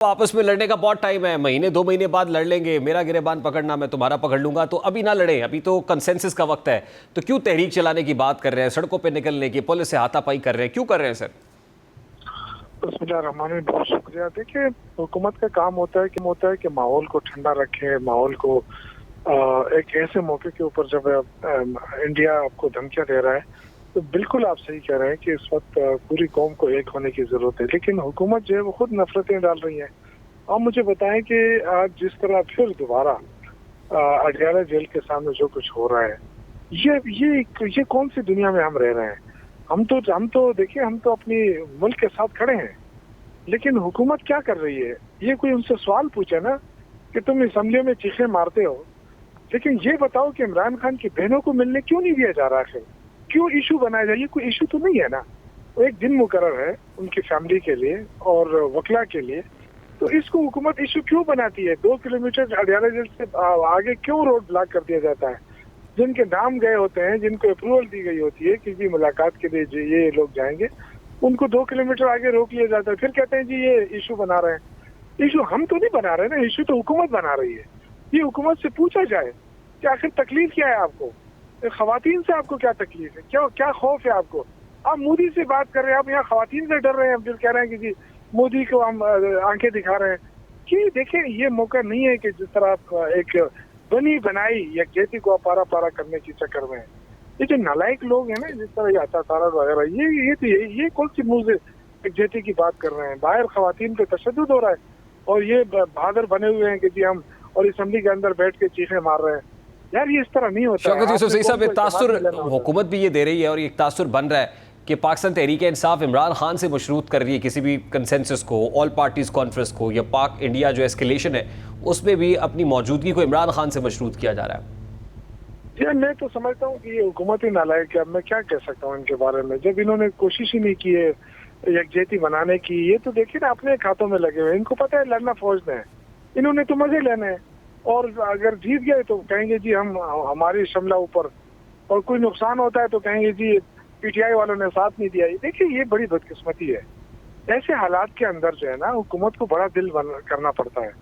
आपस में लड़ने का बहुत टाइम है, महीने 2 महीने बाद लड़ लेंगे, मेरा गिरेबान पकड़ना मैं तुम्हारा पकड़ लूंगा, तो अभी ना लड़े, अभी तो कंसेंसस का वक्त है। तो क्यों तहरीक चलाने की बात कर रहे हैं, सड़कों पे निकलने की, पुलिस से हाथापाई कर रहे हैं, क्यों कर रहे हैं सर? बिस्मिल्लाहिर्रहमानिर्रहीम, बहुत शुक्रिया। देखिए, हुकूमत का काम होता है कि माहौल को ठंडा रखे, माहौल को एक ऐसे मौके के ऊपर जब इंडिया आपको धमकियां दे रहा है, तो बिल्कुल आप सही कह रहे हैं कि इस वक्त पूरी कौम को एक होने की जरूरत है। लेकिन हुकूमत जो है वो खुद नफरतें डाल रही है। आप मुझे बताएं कि आज जिस तरह फिर दोबारा अडयाला जेल के सामने जो कुछ हो रहा है, ये कौन सी दुनिया में हम रह रहे हैं? हम तो देखिए, हम तो अपनी मुल्क के साथ खड़े हैं, लेकिन हुकूमत क्या कर रही है? ये कोई उनसे सवाल पूछे ना कि तुम असेंबलियों में चीखें मारते हो, लेकिन ये बताओ कि इमरान खान की बहनों को मिलने क्यों नहीं दिया जा रहा है? क्यों इशू बनाया जाए? ये कोई इशू तो नहीं है ना। वो एक दिन मुकर्रर है उनकी फैमिली के लिए और वकला के लिए, तो इसको हुकूमत इशू क्यों बनाती है? 2 किलोमीटर अडयाला जेल से आगे क्यों रोड ब्लॉक कर दिया जाता है? जिनके नाम गए होते हैं, जिनको अप्रूवल दी गई होती है कि जी मुलाकात के लिए ये लोग जाएंगे, उनको 2 किलोमीटर आगे रोक लिया जाता है। फिर कहते हैं जी ये इशू बना रहे हैं। इशू हम तो नहीं बना रहे ना, इशू तो हुकूमत बना रही है। ये हुकूमत से पूछा जाए कि आखिर तकलीफ क्या है आपको? खवातीन से आपको क्या तकलीफ है? क्या खौफ है आपको? आप मोदी से बात कर रहे हैं, आप यहाँ खवातीन से डर रहे हैं, फिर कह रहे हैं कि जी मोदी को हम आंखें दिखा रहे हैं। कि देखिए, ये मौका नहीं है कि जिस तरह आप एक बनी बनाई यकजहती को पारा पारा करने की चक्कर में ये जो नालायक लोग हैं ना, जिस तरह ये अत्याचार वगैरह, ये कौन सी मुंह से यकजहती की बात कर रहे हैं? बाहर खवातीन पे तशद्दुद हो रहा है और ये बहादुर बने हुए हैं कि जी हम और असेंबली के अंदर बैठ के चीखें मार रहे हैं। यार, ये इस तरह नहीं होता है। शौकत यूसुफ सही साहब, एक तासुर हुकूमत भी ये दे रही है और एक तासुर बन रहा है कि पाकिस्तान तहरीक इंसाफ इमरान खान से मशरूत कर रही है किसी भी कंसेंसस को, ऑल पार्टीज कॉन्फ्रेंस को, या पाक इंडिया जो एस्केलेशन है उसमें भी अपनी मौजूदगी को इमरान खान से मशरूत किया जा रहा है। यार, मैं तो समझता हूँ कि ये हुकूमत ही नालायक है। अब मैं क्या कह सकता हूँ इनके बारे में, जब इन्होंने कोशिश ही नहीं की है यकजहती बनाने की। ये तो देखिए ना, अपने खातों में लगे हुए। इनको पता है लड़ना फौज में है, इन्होंने तो मजे लेने हैं। और अगर जीत गए तो कहेंगे जी हम हमारी शमला ऊपर, और कोई नुकसान होता है तो कहेंगे जी पीटीआई वालों ने साथ नहीं दिया। देखिए, ये बड़ी बदकिस्मती है। ऐसे हालात के अंदर जो है ना, हुकूमत को बड़ा दिल करना पड़ता है।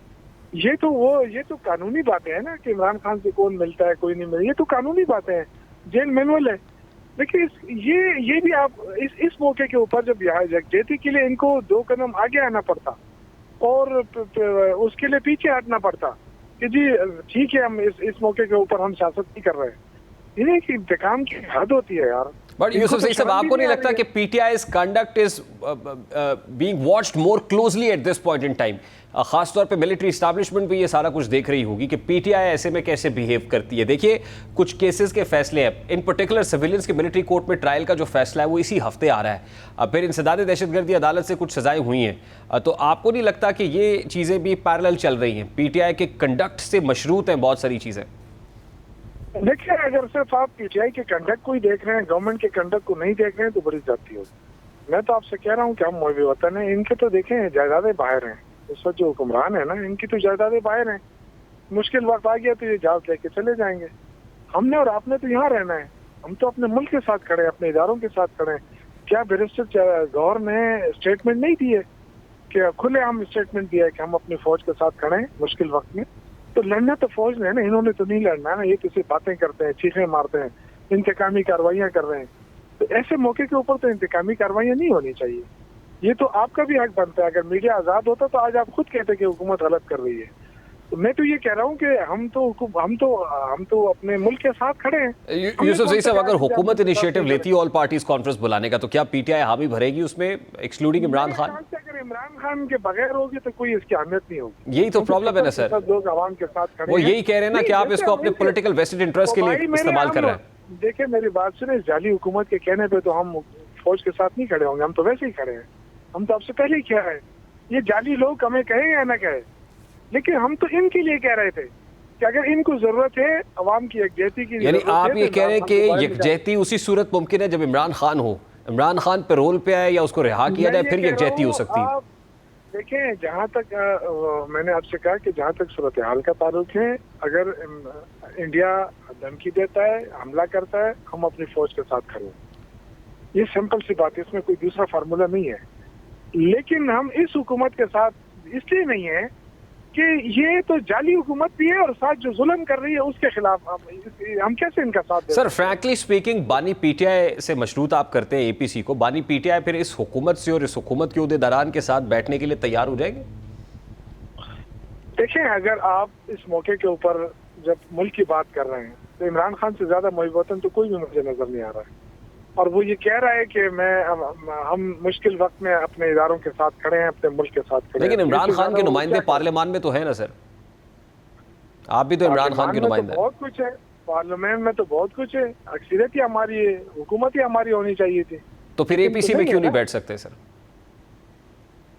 ये तो कानूनी बातें हैं ना कि इमरान खान से कौन मिलता है, कोई नहीं मिलता। ये तो कानूनी बातें हैं, जेल मैनुअल है। देखिए, ये भी आप इस मौके के ऊपर जब यहाँ यकजहती के लिए इनको 2 कदम आगे आना पड़ता और उसके लिए पीछे हटना पड़ता कि जी ठीक है, हम इस मौके के ऊपर हम सियासत नहीं कर रहे हैं। इन्हें की इंतकाम की हद होती है यार। बट यूसुफ सही साहब, आपको नहीं लगता कि पीटीआई's conduct is being watched more closely at this point in time? खासतौर पे मिलिट्री इस्टेब्लिशमेंट भी ये सारा कुछ देख रही होगी कि पीटीआई ऐसे में कैसे बिहेव करती है। देखिए, कुछ केसेस के फैसले हैं, इन पर्टिकुलर सिविलियंस के मिलिट्री कोर्ट में ट्रायल का जो फैसला है वो इसी हफ्ते आ रहा है। अब फिर इंसदाद दहशतगर्दी अदालत से कुछ सजाएं हुई हैं, तो आपको नहीं लगता कि ये चीज़ें भी पैरेलल चल रही हैं? पीटीआई के कंडक्ट से मशरूत हैं बहुत सारी चीज़ें। देखिए, अगर सिर्फ आप पीटीआई के कंडक्ट को ही देख रहे हैं, गवर्नमेंट के कंडक्ट को नहीं देख रहे हैं, तो बड़ी जाती होगी। मैं तो आपसे कह रहा हूँ कि हम मौलवी वतन है, इनके तो देखें जायदादें बाहर हैं। इस वक्त जो हुक्मरान है ना, इनकी तो जायदादें बाहर हैं। मुश्किल वक्त आ गया तो ये जहाज लेके चले जाएंगे। हमने और आपने तो यहाँ रहना है। हम तो अपने मुल्क के साथ खड़े हैं, अपने इदारों के साथ खड़े हैं। क्या बैरिस्टर गौर ने स्टेटमेंट नहीं दी है कि खुलेआम स्टेटमेंट दिया है कि हम अपनी फौज के साथ खड़े हैं मुश्किल वक्त में? तो लड़ना तो फौज ने है ना, इन्होंने तो नहीं लड़ना है ना। ये तो सिर्फ बातें करते हैं, चीखें मारते हैं, इंतकामी कार्रवाइयां कर रहे हैं। तो ऐसे मौके के ऊपर तो इंतकामी कार्रवाइयां नहीं होनी चाहिए। ये तो आपका भी हक बनता है। अगर मीडिया आजाद होता तो आज आप खुद कहते कि हुकूमत गलत कर रही है। तो मैं तो ये कह रहा हूँ कि हम तो अपने मुल्क के साथ खड़े हैं। यूसुफ सही साहब, अगर हुकूमत इनिशिएटिव लेती है ऑल पार्टीज कॉन्फ्रेंस बुलाने का, तो क्या पीटीआई हामी भरेगी उसमें, एक्सक्लूडिंग इमरान खान? अगर इमरान खान के बगैर होगी तो कोई इसकी अहमियत नहीं होगी। यही तो प्रॉब्लम है ना सर, लोग आवाम के साथ खड़े, वो यही कह रहे हैं ना कि आप इसको अपने पॉलिटिकल वेस्टेड इंटरेस्ट के लिए इस्तेमाल कर रहे हैं। देखिए, मेरी बात सुने, जाली हुकूमत के कहने पे तो हम फौज के साथ नहीं खड़े होंगे। हम तो वैसे ही खड़े हैं। हम तो आपसे पहले ही कह रहे हैं, ये जाली लोग हमें कहे या ना कहे, लेकिन हम तो इनके लिए कह रहे थे कि अगर इनको जरूरत है अवाम की यकजहती की, यानी आप ये कह रहे हैं कि यकजहती उसी सूरत मुमकिन है जब इमरान खान हो, इमरान खान पे रोल पे आए या उसको रिहा किया जाए, फिर यकजहती हो सकती है। देखें, जहाँ तक मैंने आपसे कहा कि जहाँ तक सूरत हाल का ताल्लुक है, अगर इंडिया धमकी देता है, हमला करता है, हम अपनी फौज के साथ खड़े हैं। ये सिंपल सी बात है, इसमें कोई दूसरा फार्मूला नहीं है। लेकिन हम इस हुकूमत के साथ इसलिए नहीं है कि ये तो जाली हुकूमत भी है और साथ जो जुल्म कर रही है उसके खिलाफ हम कैसे इनका साथ दें? सर फ्रैंकली स्पीकिंग, बानी पीटीआई से मशरूत आप करते हैं एपीसी को, बानी पीटीआई फिर इस हुकूमत से और इस हुकूमत के उहदेदारान के साथ बैठने के लिए तैयार हो जाएंगे? देखें, अगर आप इस मौके के ऊपर जब मुल्क की बात कर रहे हैं तो इमरान खान से ज्यादा मुहिब वतन तो कोई भी मुझे नजर नहीं आ रहा है। और वो ये कह रहा है कि हम मुश्किल वक्त में अपने इदारों के साथ खड़े हैं, अपने मुल्क के साथ खड़े हैं। लेकिन इमरान खान के नुमाइंदे पार्लियामान में तो है ना सर, आप भी तो इमरान खान के नुमाइंदे हैं। बहुत कुछ है पार्लियामेंट में, तो बहुत कुछ है, अक्सरियत ही हमारी है, हुकूमत ही हमारी होनी चाहिए थी। तो फिर एपीसी में क्यों नहीं बैठ सकते सर?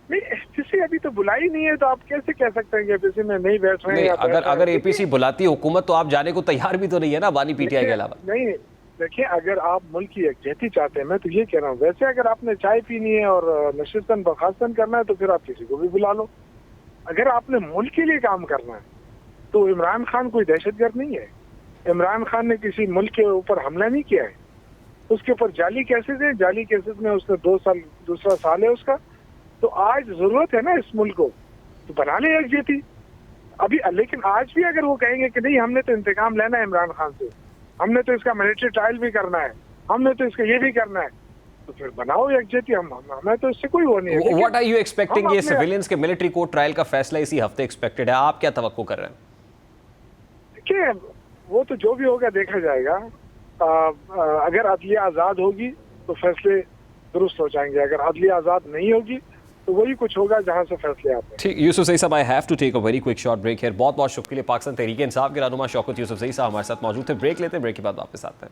नहीं, एपीसी अभी तो बुलाई नहीं है, तो आप कैसे कह सकते हैं कि एपीसी में नहीं बैठ रहे हैं? अगर एपीसी बुलाती हुकूमत तो आप जाने को तैयार भी तो नहीं है ना बानी पीटीआई के अलावा? नहीं, देखिए, अगर आप मुल्क की यकजहती चाहते हैं, मैं तो ये कह रहा हूँ, वैसे अगर आपने चाय पीनी है और नशिस्तन बर्खास्तन करना है तो फिर आप किसी को भी बुला लो। अगर आपने मुल्क के लिए काम करना है तो इमरान खान कोई दहशतगर्द नहीं है। इमरान खान ने किसी मुल्क के ऊपर हमला नहीं किया है। उसके ऊपर जाली केसेस है, जाली केसेस में उसने 2 साल, दूसरा साल है उसका। तो आज जरूरत है ना इस मुल्क को, तो बना ले यकजहती अभी। लेकिन आज भी अगर वो कहेंगे कि नहीं, हमने तो इंतकाम लेना है इमरान खान से, हमने तो इसका मिलिट्री ट्रायल भी करना है, हमने तो इसका ये भी करना है, तो फिर बनाओ यकजहती। हमें तो इससे कोई वो नहीं है। What are you expecting? ये सिविलियंस के मिलिट्री कोर्ट ट्रायल का फैसला इसी हफ्ते एक्सपेक्टेड है, आप क्या तवक्को कर रहे हैं? देखिए, वो तो जो भी होगा देखा जाएगा। अगर अदलिया आज़ाद होगी तो फैसले दुरुस्त हो जाएंगे, अगर अदलिया आज़ाद नहीं होगी तो वही कुछ होगा जहां से फैसले आते हैं। ठीक, यूसुफ सईद साहब, I have to take a very quick short break here. बहुत बहुत शुक्रिया। पाकिस्तान तहरीक इंसाफ के रहनुमा शौकत यूसुफ सईद साहब हमारे साथ मौजूद थे। ब्रेक लेते हैं, ब्रेक के बाद वापस आते हैं।